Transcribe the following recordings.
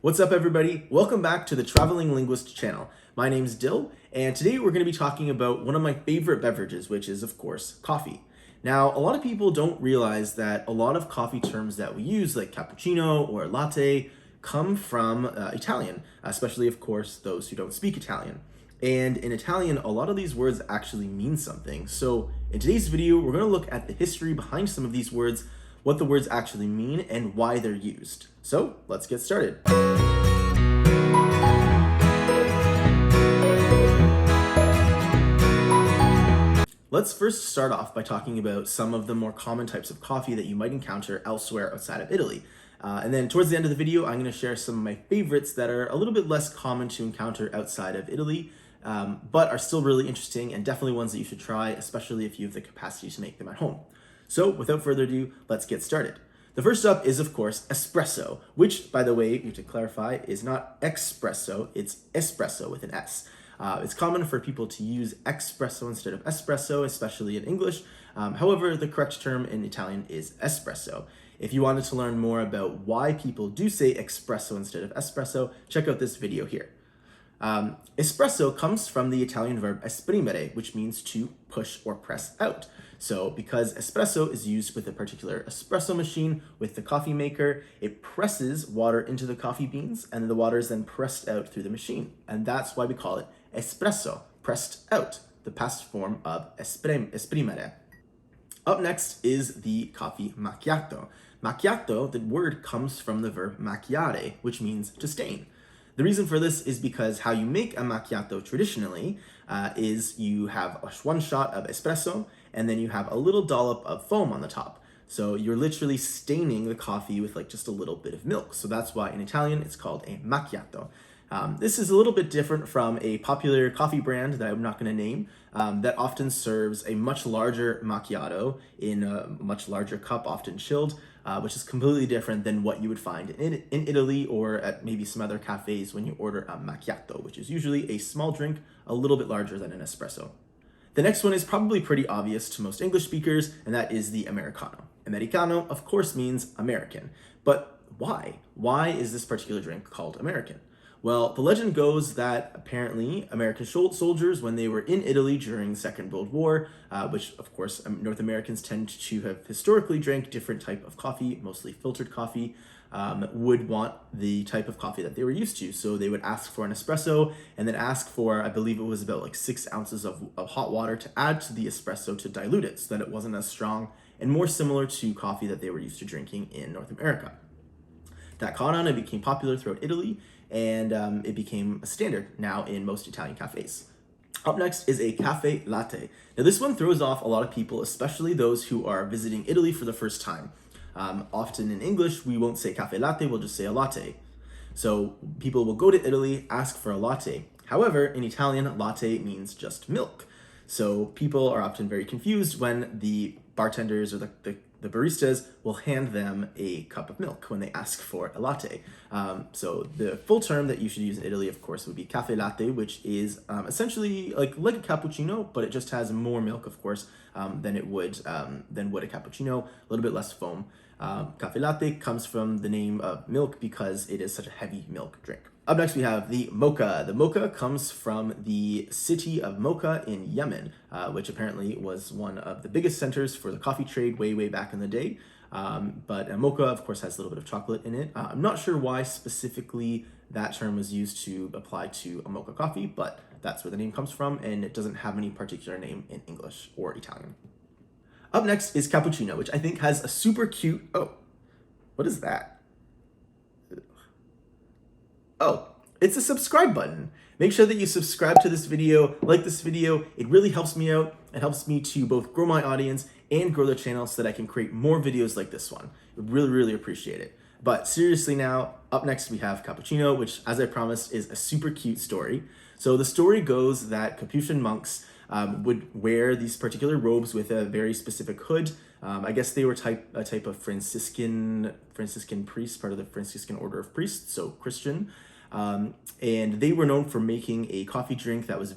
What's up, everybody? Welcome back to the Traveling Linguist channel. My name's Dill, and today we're going to be talking about one of my favorite beverages, which is, of course, coffee. Now, a lot of people don't realize that a lot of coffee terms that we use, like cappuccino or latte, come from Italian, especially, of course, those who don't speak Italian. And in Italian, a lot of these words actually mean something. So in today's video, we're going to look at the history behind some of these words, what the words actually mean, and why they're used. So let's get started. Let's first start off by talking about some of the more common types of coffee that you might encounter elsewhere outside of Italy. And then towards the end of the video, I'm going to share some of my favorites that are a little bit less common to encounter outside of Italy, but are still really interesting and definitely ones that you should try, especially if you have the capacity to make them at home. So without further ado, let's get started. The first up is, of course, espresso, which, by the way, you have to clarify, is not expresso, it's espresso with an S. It's common for people to use expresso instead of espresso, especially in English. However, the correct term in Italian is espresso. If you wanted to learn more about why people do say espresso instead of espresso, check out this video here. Espresso comes from the Italian verb esprimere, which means to push or press out. So because espresso is used with a particular espresso machine with the coffee maker, it presses water into the coffee beans and the water is then pressed out through the machine. And that's why we call it espresso, pressed out, the past form of esprimere. Up next is the coffee macchiato. Macchiato, the word comes from the verb macchiare, which means to stain. The reason for this is because how you make a macchiato traditionally is you have one shot of espresso and then you have a little dollop of foam on the top. So you're literally staining the coffee with like just a little bit of milk. So that's why in Italian it's called a macchiato. This is a little bit different from a popular coffee brand that I'm not going to name that often serves a much larger macchiato in a much larger cup, often chilled, which is completely different than what you would find in Italy or at maybe some other cafes when you order a macchiato, which is usually a small drink, a little bit larger than an espresso. The next one is probably pretty obvious to most English speakers, and that is the Americano. Americano, of course, means American. But why? Why is this particular drink called American? Well, the legend goes that apparently American soldiers, when they were in Italy during the Second World War, which of course North Americans tend to have historically drank different type of coffee, mostly filtered coffee, would want the type of coffee that they were used to. So they would ask for an espresso and then ask for, I believe it was about like 6 ounces of hot water to add to the espresso to dilute it so that it wasn't as strong and more similar to coffee that they were used to drinking in North America. That caught on and became popular throughout Italy, and it became a standard now in most Italian cafes. Up next is a cafe latte. Now this one throws off a lot of people, especially those who are visiting Italy for the first time. Often in English, we won't say cafe latte, we'll just say a latte. So people will go to Italy, ask for a latte. However, in Italian, latte means just milk. So people are often very confused when the bartenders or the baristas will hand them a cup of milk when they ask for a latte. So the full term that you should use in Italy, of course, would be caffè latte, which is essentially like a cappuccino, but it just has more milk, of course, than would a cappuccino, a little bit less foam. Caffè latte comes from the name of milk because it is such a heavy milk drink. Up next, we have the Mocha. The Mocha comes from the city of Mocha in Yemen, which apparently was one of the biggest centers for the coffee trade way back in the day. But a Mocha, of course, has a little bit of chocolate in it. I'm not sure why specifically that term was used to apply to a Mocha coffee, but that's where the name comes from, and it doesn't have any particular name in English or Italian. Up next is Cappuccino, which I think has a super cute... Oh, what is that? Oh, it's a subscribe button. Make sure that you subscribe to this video, like this video. It really helps me out. It helps me to both grow my audience and grow the channel so that I can create more videos like this one. I really appreciate it. But seriously now, up next we have Cappuccino, which, as I promised, is a super cute story. So the story goes that Capuchin monks would wear these particular robes with a very specific hood. I guess they were a type of Franciscan priest, part of the Franciscan order of priests, so Christian. And they were known for making a coffee drink that was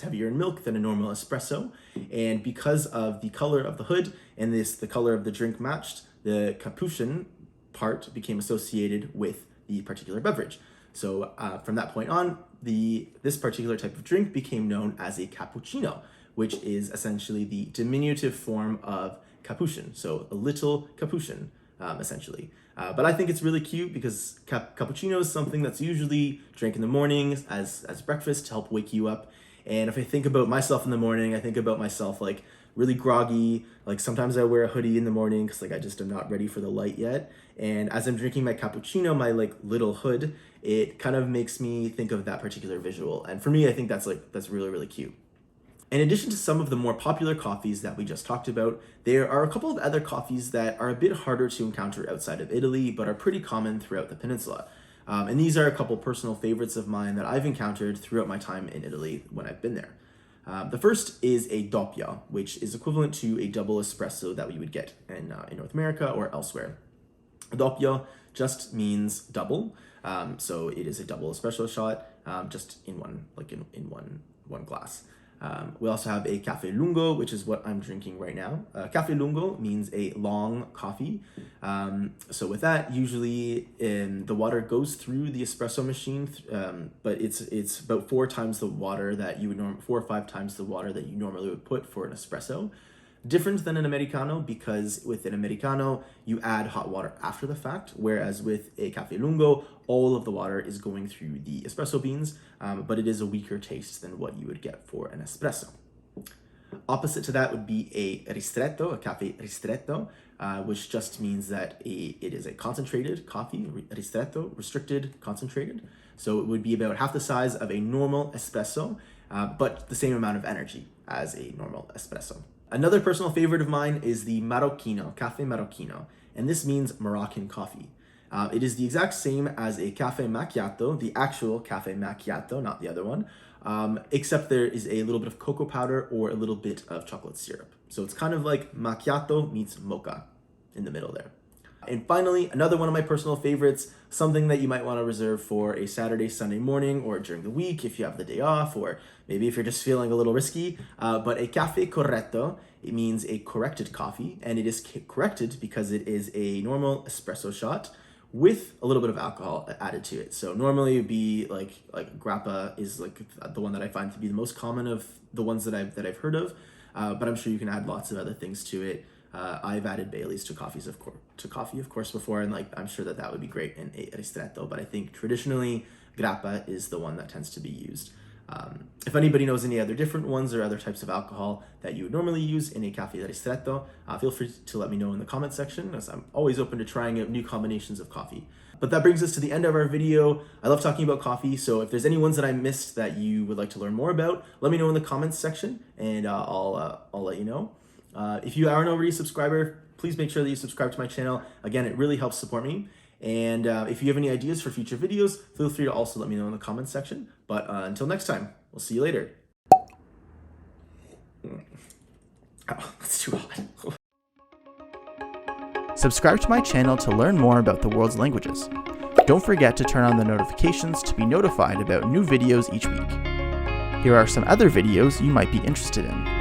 heavier in milk than a normal espresso. And because of the color of the hood and the color of the drink matched, the Capuchin part became associated with the particular beverage. So from that point on, this particular type of drink became known as a cappuccino, which is essentially the diminutive form of capuchin, so a little capuchin, essentially. But I think it's really cute because cappuccino is something that's usually drank in the mornings as breakfast to help wake you up. And if I think about myself in the morning, I think about myself like really groggy. Like sometimes I wear a hoodie in the morning because like I just am not ready for the light yet. And as I'm drinking my cappuccino, my like little hood, it kind of makes me think of that particular visual. And for me, I think that's really, really cute. In addition to some of the more popular coffees that we just talked about, there are a couple of other coffees that are a bit harder to encounter outside of Italy, but are pretty common throughout the peninsula. And these are a couple personal favorites of mine that I've encountered throughout my time in Italy when I've been there. The first is a Doppio, which is equivalent to a double espresso that we would get in North America or elsewhere. Doppio just means double, so it is a double espresso shot, just in one glass. We also have a Caffè lungo, which is what I'm drinking right now. Caffè lungo means a long coffee. So with that, usually the water goes through the espresso machine, but it's about 4 times the water that you would 4 or 5 times the water that you normally would put for an espresso. Different than an Americano, because with an Americano, you add hot water after the fact, whereas with a Caffè lungo, all of the water is going through the espresso beans, but it is a weaker taste than what you would get for an espresso. Opposite to that would be a Ristretto, a Caffè Ristretto, which just means that it is a concentrated coffee, Ristretto, restricted, concentrated. So it would be about half the size of a normal espresso, but the same amount of energy as a normal espresso. Another personal favorite of mine is the Marocchino, Caffè Marocchino, and this means Moroccan coffee. It is the exact same as a Caffè Macchiato, the actual Caffè Macchiato, not the other one, except there is a little bit of cocoa powder or a little bit of chocolate syrup. So it's kind of like Macchiato meets Mocha in the middle there. And finally, another one of my personal favorites, something that you might want to reserve for a Saturday, Sunday morning, or during the week if you have the day off, or maybe if you're just feeling a little risky, but a Caffè Corretto, it means a corrected coffee, and it is corrected because it is a normal espresso shot with a little bit of alcohol added to it. So normally it would be like grappa is like the one that I find to be the most common of the ones that I've heard of, but I'm sure you can add lots of other things to it. I've added Baileys to coffee, of course, before, and like I'm sure that would be great in a ristretto. But I think traditionally, grappa is the one that tends to be used. If anybody knows any other different ones or other types of alcohol that you would normally use in a caffè ristretto, feel free to let me know in the comment section, as I'm always open to trying out new combinations of coffee. But that brings us to the end of our video. I love talking about coffee, so if there's any ones that I missed that you would like to learn more about, let me know in the comments section, and I'll let you know. If you aren't already a subscriber, please make sure that you subscribe to my channel. Again, it really helps support me. And if you have any ideas for future videos, feel free to also let me know in the comments section. But until next time, we'll see you later. Oh, that's too hot. Subscribe to my channel to learn more about the world's languages. Don't forget to turn on the notifications to be notified about new videos each week. Here are some other videos you might be interested in.